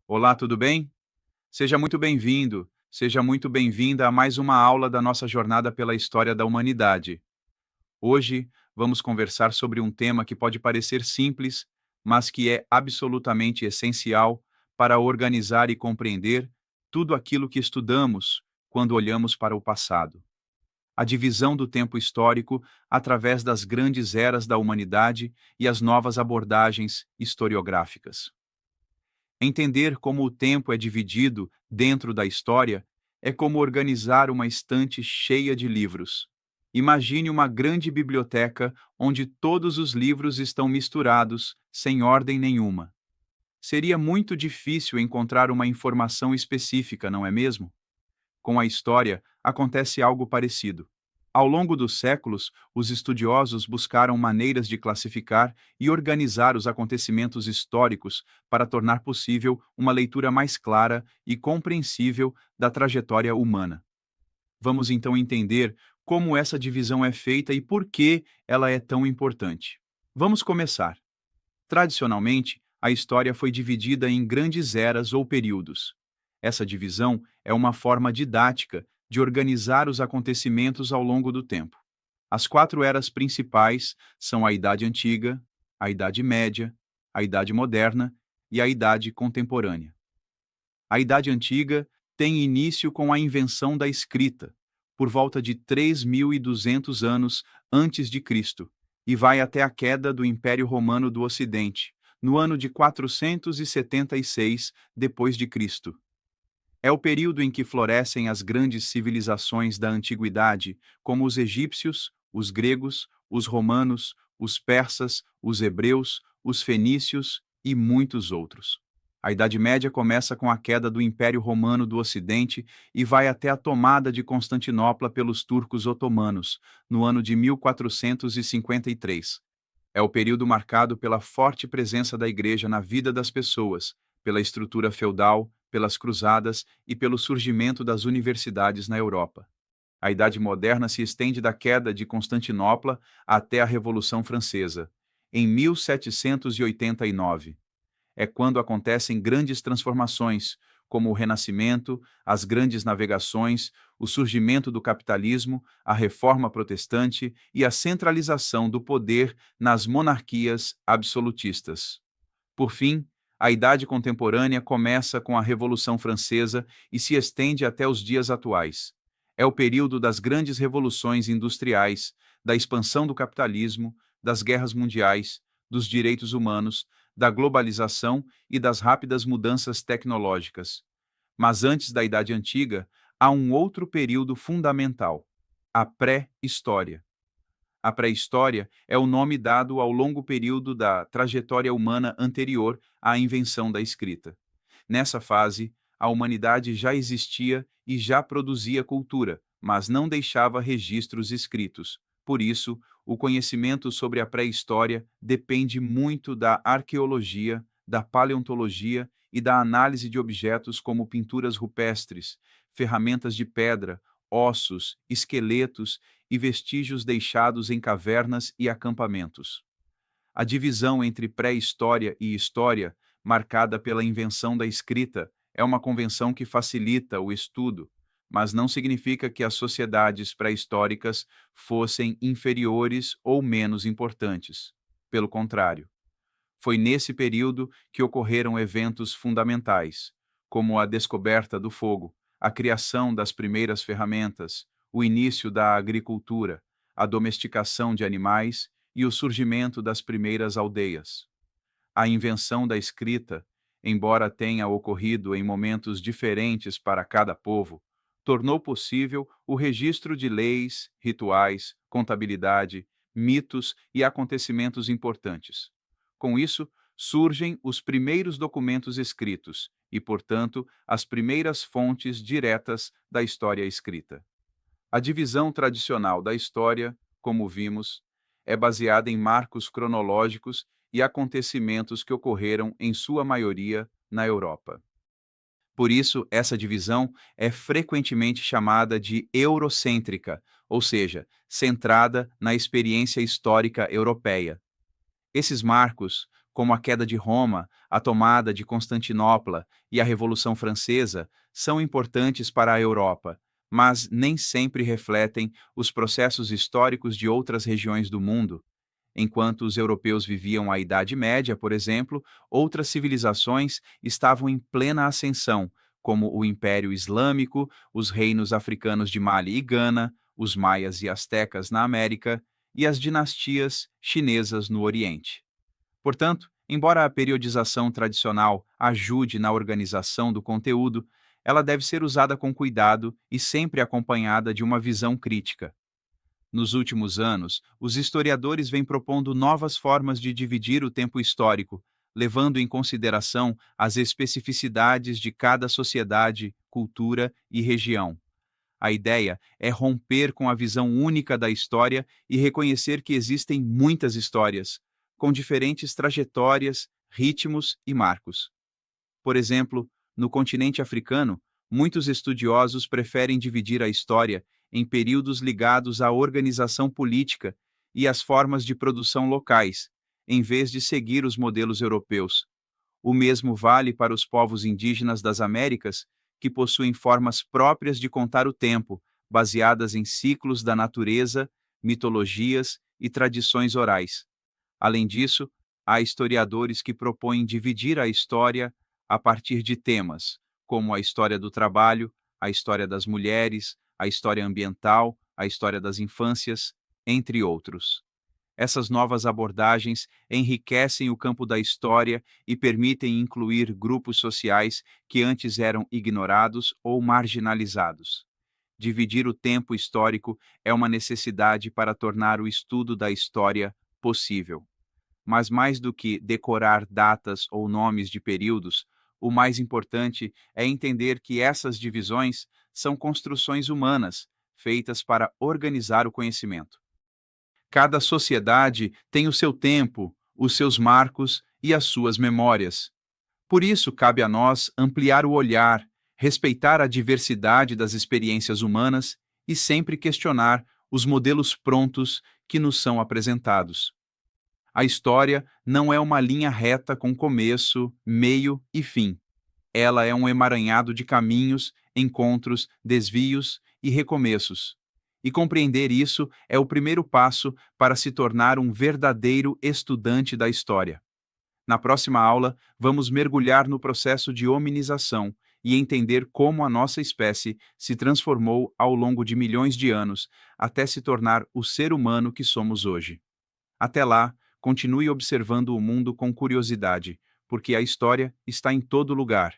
Olá, tudo bem? Seja muito bem-vindo, seja muito bem-vinda a mais uma aula da nossa jornada pela história da humanidade. Hoje vamos conversar sobre um tema que pode parecer simples, mas que é absolutamente essencial para organizar e compreender tudo aquilo que estudamos quando olhamos para o passado. A divisão do tempo histórico através das grandes eras da humanidade e as novas abordagens historiográficas. Entender como o tempo é dividido dentro da história é como organizar uma estante cheia de livros. Imagine uma grande biblioteca onde todos os livros estão misturados, sem ordem nenhuma. Seria muito difícil encontrar uma informação específica, não é mesmo? Com a história, acontece algo parecido. Ao longo dos séculos, os estudiosos buscaram maneiras de classificar e organizar os acontecimentos históricos para tornar possível uma leitura mais clara e compreensível da trajetória humana. Vamos então entender como essa divisão é feita e por que ela é tão importante. Vamos começar. Tradicionalmente, a história foi dividida em grandes eras ou períodos. Essa divisão é uma forma didática de organizar os acontecimentos ao longo do tempo. As quatro eras principais são a Idade Antiga, a Idade Média, a Idade Moderna e a Idade Contemporânea. A Idade Antiga tem início com a invenção da escrita, por volta de 3.200 anos antes de Cristo, e vai até a queda do Império Romano do Ocidente, no ano de 476 depois de Cristo. É o período em que florescem as grandes civilizações da antiguidade, como os egípcios, os gregos, os romanos, os persas, os hebreus, os fenícios e muitos outros. A Idade Média começa com a queda do Império Romano do Ocidente e vai até a tomada de Constantinopla pelos turcos otomanos, no ano de 1453. É o período marcado pela forte presença da Igreja na vida das pessoas, pela estrutura feudal, pelas cruzadas e pelo surgimento das universidades na Europa. A Idade Moderna se estende da queda de Constantinopla até a Revolução Francesa, em 1789. É quando acontecem grandes transformações, como o Renascimento, as grandes navegações, o surgimento do capitalismo, a Reforma Protestante e a centralização do poder nas monarquias absolutistas. Por fim, a Idade Contemporânea começa com a Revolução Francesa e se estende até os dias atuais. É o período das grandes revoluções industriais, da expansão do capitalismo, das guerras mundiais, dos direitos humanos, da globalização e das rápidas mudanças tecnológicas. Mas antes da Idade Antiga, há um outro período fundamental: a pré-história. A pré-história é o nome dado ao longo período da trajetória humana anterior à invenção da escrita. Nessa fase, a humanidade já existia e já produzia cultura, mas não deixava registros escritos. Por isso, o conhecimento sobre a pré-história depende muito da arqueologia, da paleontologia e da análise de objetos como pinturas rupestres, ferramentas de pedra, ossos, esqueletos e vestígios deixados em cavernas e acampamentos. A divisão entre pré-história e história, marcada pela invenção da escrita, é uma convenção que facilita o estudo, mas não significa que as sociedades pré-históricas fossem inferiores ou menos importantes. Pelo contrário, foi nesse período que ocorreram eventos fundamentais, como a descoberta do fogo, a criação das primeiras ferramentas, o início da agricultura, a domesticação de animais e o surgimento das primeiras aldeias. A invenção da escrita, embora tenha ocorrido em momentos diferentes para cada povo, tornou possível o registro de leis, rituais, contabilidade, mitos e acontecimentos importantes. Com isso, surgem os primeiros documentos escritos e, portanto, as primeiras fontes diretas da história escrita. A divisão tradicional da história, como vimos, é baseada em marcos cronológicos e acontecimentos que ocorreram, em sua maioria, na Europa. Por isso, essa divisão é frequentemente chamada de eurocêntrica, ou seja, centrada na experiência histórica europeia. Esses marcos, como a queda de Roma, a tomada de Constantinopla e a Revolução Francesa, são importantes para a Europa, mas nem sempre refletem os processos históricos de outras regiões do mundo. Enquanto os europeus viviam a Idade Média, por exemplo, outras civilizações estavam em plena ascensão, como o Império Islâmico, os reinos africanos de Mali e Gana, os maias e astecas na América e as dinastias chinesas no Oriente. Portanto, embora a periodização tradicional ajude na organização do conteúdo, ela deve ser usada com cuidado e sempre acompanhada de uma visão crítica. Nos últimos anos, os historiadores vêm propondo novas formas de dividir o tempo histórico, levando em consideração as especificidades de cada sociedade, cultura e região. A ideia é romper com a visão única da história e reconhecer que existem muitas histórias, com diferentes trajetórias, ritmos e marcos. Por exemplo, no continente africano, muitos estudiosos preferem dividir a história em períodos ligados à organização política e às formas de produção locais, em vez de seguir os modelos europeus. O mesmo vale para os povos indígenas das Américas, que possuem formas próprias de contar o tempo, baseadas em ciclos da natureza, mitologias e tradições orais. Além disso, há historiadores que propõem dividir a história a partir de temas, como a história do trabalho, a história das mulheres, a história ambiental, a história das infâncias, entre outros. Essas novas abordagens enriquecem o campo da história e permitem incluir grupos sociais que antes eram ignorados ou marginalizados. Dividir o tempo histórico é uma necessidade para tornar o estudo da história possível. Mas mais do que decorar datas ou nomes de períodos, o mais importante é entender que essas divisões são construções humanas, feitas para organizar o conhecimento. Cada sociedade tem o seu tempo, os seus marcos e as suas memórias. Por isso, cabe a nós ampliar o olhar, respeitar a diversidade das experiências humanas e sempre questionar os modelos prontos que nos são apresentados. A história não é uma linha reta com começo, meio e fim. Ela é um emaranhado de caminhos, encontros, desvios e recomeços. E compreender isso é o primeiro passo para se tornar um verdadeiro estudante da história. Na próxima aula, vamos mergulhar no processo de hominização e entender como a nossa espécie se transformou ao longo de milhões de anos até se tornar o ser humano que somos hoje. Até lá, continue observando o mundo com curiosidade, porque a história está em todo lugar